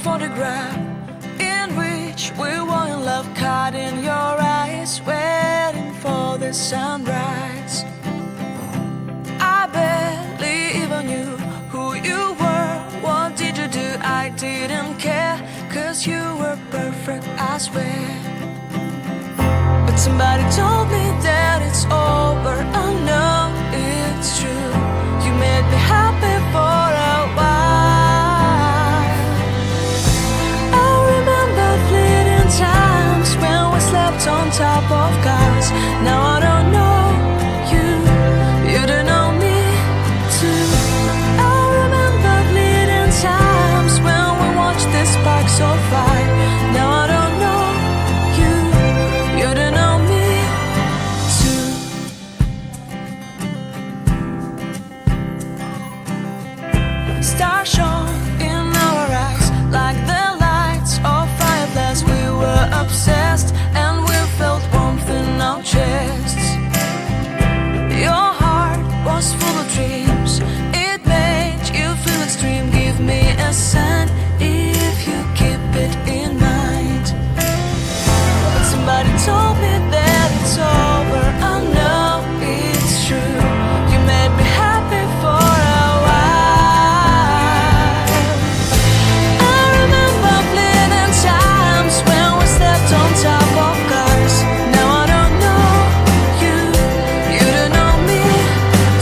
photograph in which we were in love, caught in your eyes, waiting for the sunrise. I barely even knew who you were. What did you do? I didn't care, 'cause you were perfect, I swear. But somebody told me that it's over. I know it's true. You made me happy for a while. I remember fleeting times when we slept on top of cars. Now I don't know you, you don't know me too. I remember fleeting times when we watched the sparks of fire. Now I don't know you, you don't know me too. Stars shone in our eyes like the lights of fireflies. We were obsessed and we felt warmth in our chests. Your heart was full of dreams. It made you feel extreme. Give me a sign if you keep it in mind. But somebody told me that it's over. I know it's true. You made me happy for a while. I remember fleeting times when we slept on top of cars. Now I don't know you, you don't know me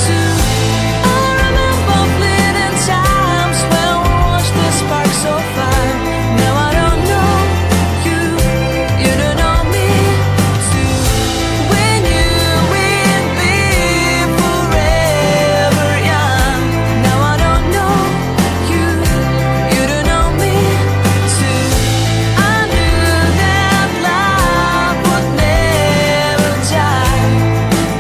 too. I remember fleeting times when we watched the sparks of fire. Now I don't know you, you don't know me too. We knew we'd be forever young. Now I don't know you, you don't know me too. I knew that love would never die.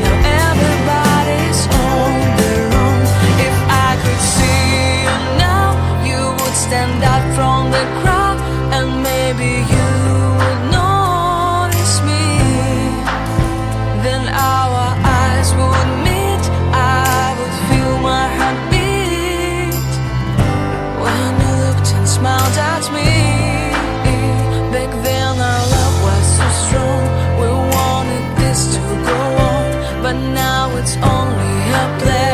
Now everybody's on their own. If I could see you now, you would stand out from the crowd, and maybe you would notice me. Then our eyes would meet. I would feel my heart beat when you looked and smiled at me. Back then our love was so strong. We wanted this to go on, but now it's only a play.